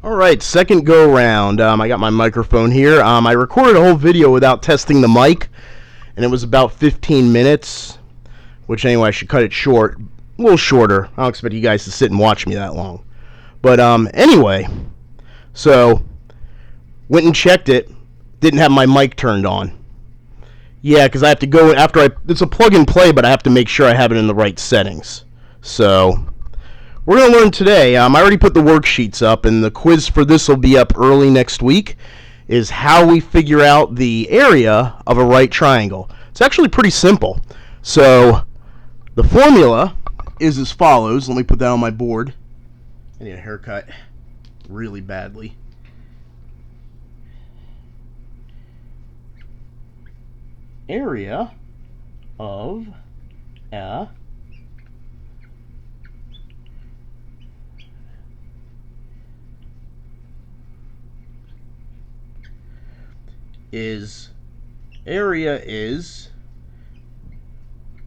Alright, second go round. I got my microphone here. I recorded a whole video without testing the mic, and it was about 15 minutes, which anyway, I should cut it short. A little shorter. I don't expect you guys to sit and watch me that long. But anyway, so went and checked it. Didn't have my mic turned on. Yeah, because I have to go it's a plug and play, but I have to make sure I have it in the right settings. So we're going to learn today. I already put the worksheets up, and the quiz for this will be up early next week, is how we figure out the area of a right triangle. It's actually pretty simple. So the formula is as follows. Let me put that on my board. I need a haircut really badly. Area of a is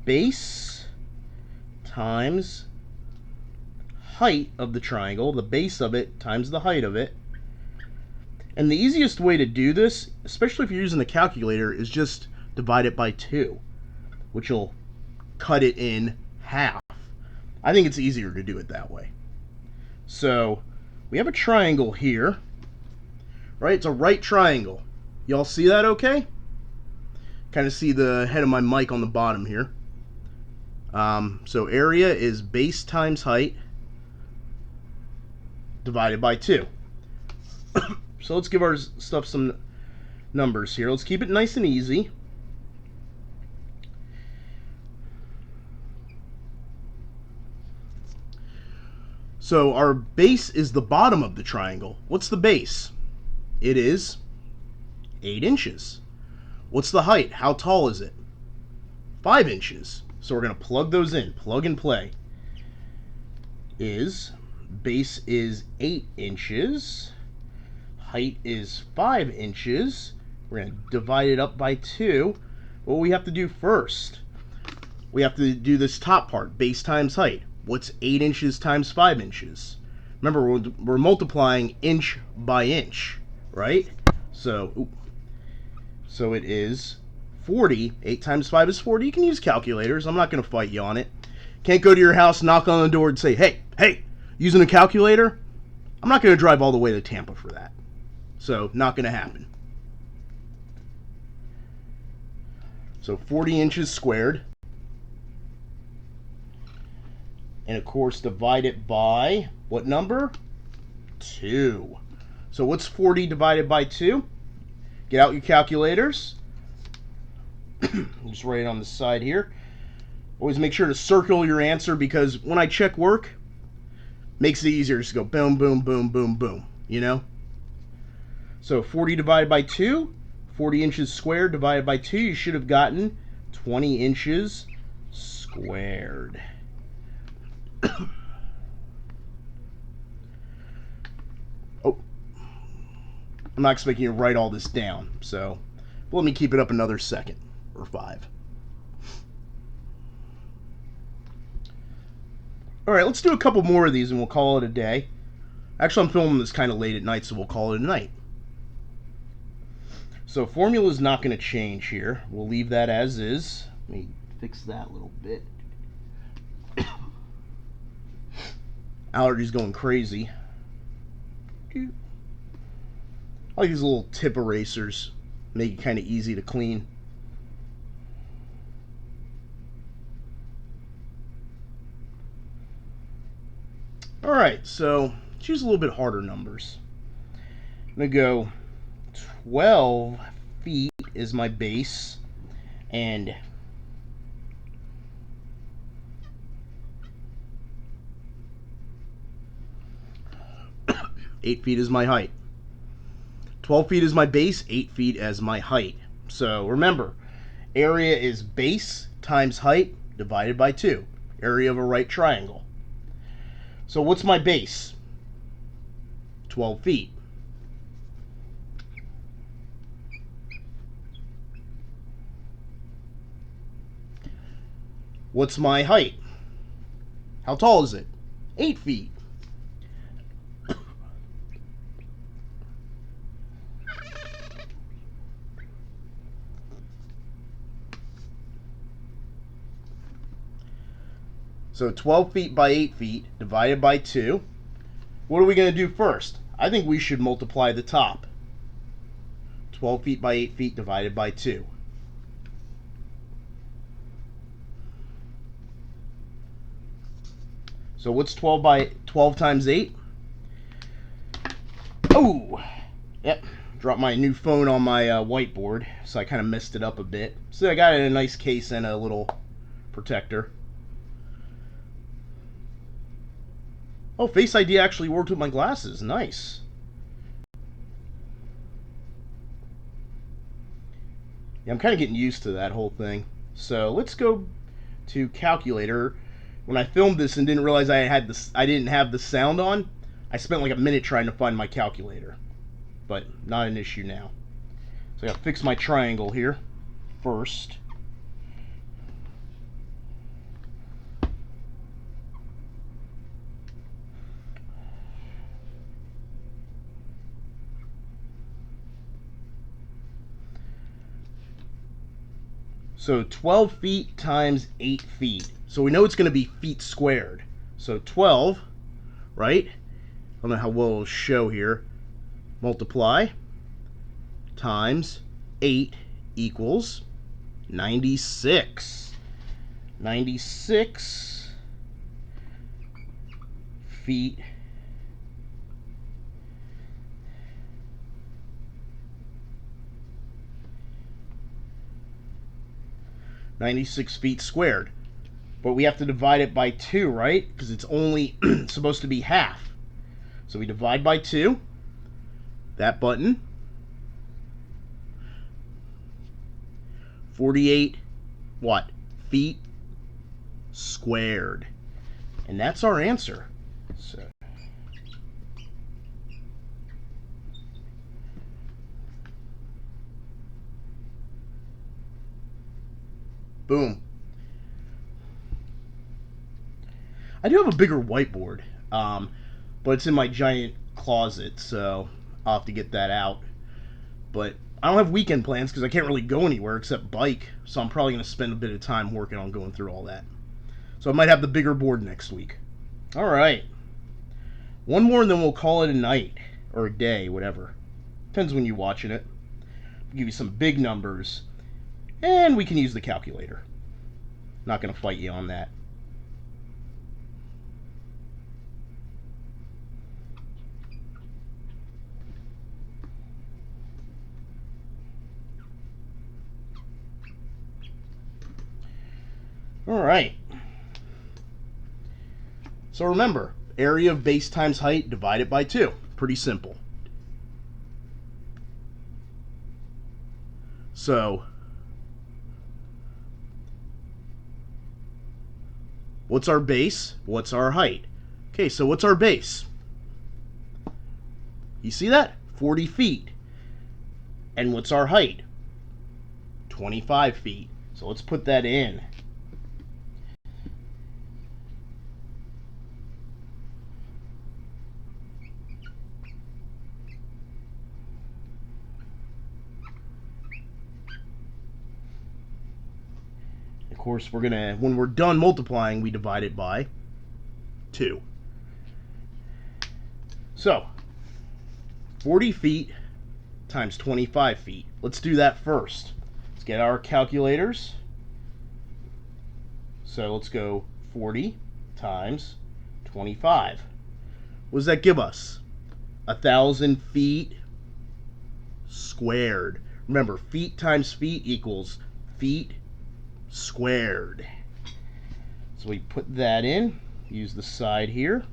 base times height of the triangle, the base of it times the height of it. And the easiest way to do this, especially if you're using a calculator, is just divide it by 2, which will cut it in half. I think it's easier to do it that way. So we have a triangle here, right? It's a right triangle. Y'all see that okay? Kind of see the head of my mic on the bottom here. So area is base times height divided by 2. So let's give our stuff some numbers here. Let's keep it nice and easy. So our base is the bottom of the triangle. What's the base? It is 8 inches. What's the height? How tall is it? 5 inches. So we're going to plug those in. Plug and play. Base is 8 inches. Height is 5 inches. We're going to divide it up by 2. What we have to do first? We have to do this top part. Base times height. What's 8 inches times 5 inches? Remember, we're multiplying inch by inch, right? So it is 40. 8 times 5 is 40. You can use calculators. I'm not going to fight you on it. Can't go to your house, knock on the door, and say, hey, using a calculator? I'm not going to drive all the way to Tampa for that. So, not going to happen. So, 40 inches squared. And, of course, divide it by what number? 2. So, what's 40 divided by 2? Get out your calculators. Just write it on the side here. Always make sure to circle your answer, because when I check work, makes it easier. Just go boom, boom, boom, boom, boom. You know? So 40 divided by 2, 40 inches squared divided by 2, you should have gotten 20 inches squared. Oh, I'm not expecting you to write all this down, so let me keep it up another second or 5. Alright, let's do a couple more of these and we'll call it a day. Actually, I'm filming this kind of late at night, so we'll call it a night. So formula is not going to change here. We'll leave that as is. Let me fix that a little bit. Allergies going crazy. I like these little tip erasers. Make it kind of easy to clean. Alright, so choose a little bit harder numbers. I'm going to go 12 feet is my base, and 8 feet is my height. 12 feet is my base, 8 feet as my height. So remember, area is base times height divided by 2. Area of a right triangle. So what's my base? 12 feet. What's my height? How tall is it? 8 feet. So 12 feet by 8 feet divided by 2. What are we going to do first? I think we should multiply the top. 12 feet by 8 feet divided by 2. So what's 12 times 8? Oh! Yep. Dropped my new phone on my whiteboard, so I kind of messed it up a bit. So I got it in a nice case and a little protector. Oh, Face ID actually worked with my glasses. Nice. Yeah, I'm kind of getting used to that whole thing. So let's go to calculator. When I filmed this and didn't realize I didn't have the sound on, I spent like a minute trying to find my calculator. But not an issue now. So I gotta fix my triangle here first. So 12 feet times 8 feet. So we know it's going to be feet squared. So 12, right? I don't know how well it'll show here. Multiply times 8 equals 96. 96 feet . 96 feet squared. But we have to divide it by 2, right? Because it's only supposed to be half. So we divide by 2. That button. 48 what? Feet squared. And that's our answer. So boom. I do have a bigger whiteboard, but it's in my giant closet, so I'll have to get that out. But I don't have weekend plans because I can't really go anywhere except bike, so I'm probably going to spend a bit of time working on going through all that. So I might have the bigger board next week. All right. One more and then we'll call it a night, or a day, whatever. Depends when you're watching it. I'll give you some big numbers, and we can use the calculator. Not going to fight you on that. All right. So remember, area of base times height divided by 2. Pretty simple. So what's our base? What's our height? Okay, so what's our base? You see that? 40 feet. And what's our height? 25 feet. So let's put that in. Of course, we're gonna, when we're done multiplying, we divide it by 2. So 40 feet times 25 feet. Let's do that first. Let's get our calculators. So let's go 40 times 25. What does that give us? 1,000 feet squared. Remember, feet times feet equals feet squared. So we put that in, use the side here.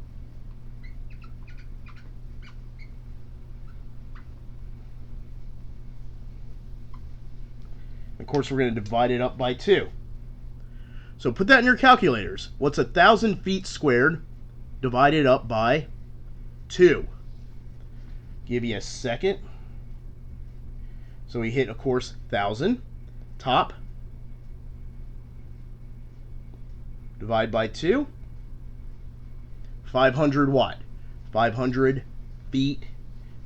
Of course, we're going to divide it up by 2. So put that in your calculators. What's 1,000 feet squared divided up by 2? Give you a second. So we hit, of course, 1,000. Top. Divide by 2. 500 what? 500 feet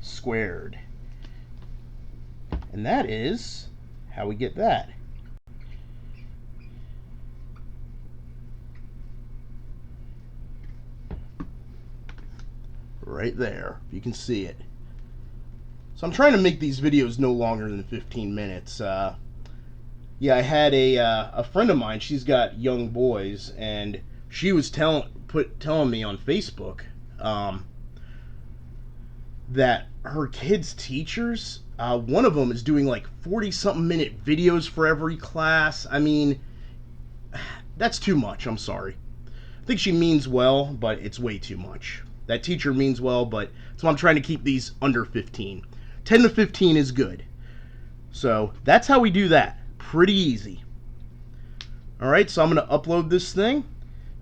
squared. And that is how we get that. right there, if you can see it. So I'm trying to make these videos no longer than 15 minutes. Yeah, I had a friend of mine. She's got young boys, and she was telling me on Facebook that her kids' teachers, one of them is doing like 40-something minute videos for every class. I mean, that's too much. I'm sorry. I think she means well, but it's way too much. That teacher means well, but so I'm trying to keep these under 15. 10 to 15 is good. So that's how we do that. Pretty easy. Alright, so I'm going to upload this thing.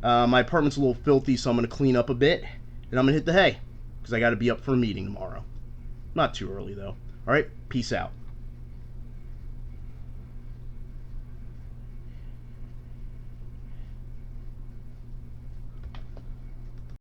My apartment's a little filthy, so I'm going to clean up a bit. And I'm going to hit the hay, because I got to be up for a meeting tomorrow. Not too early, though. Alright, peace out.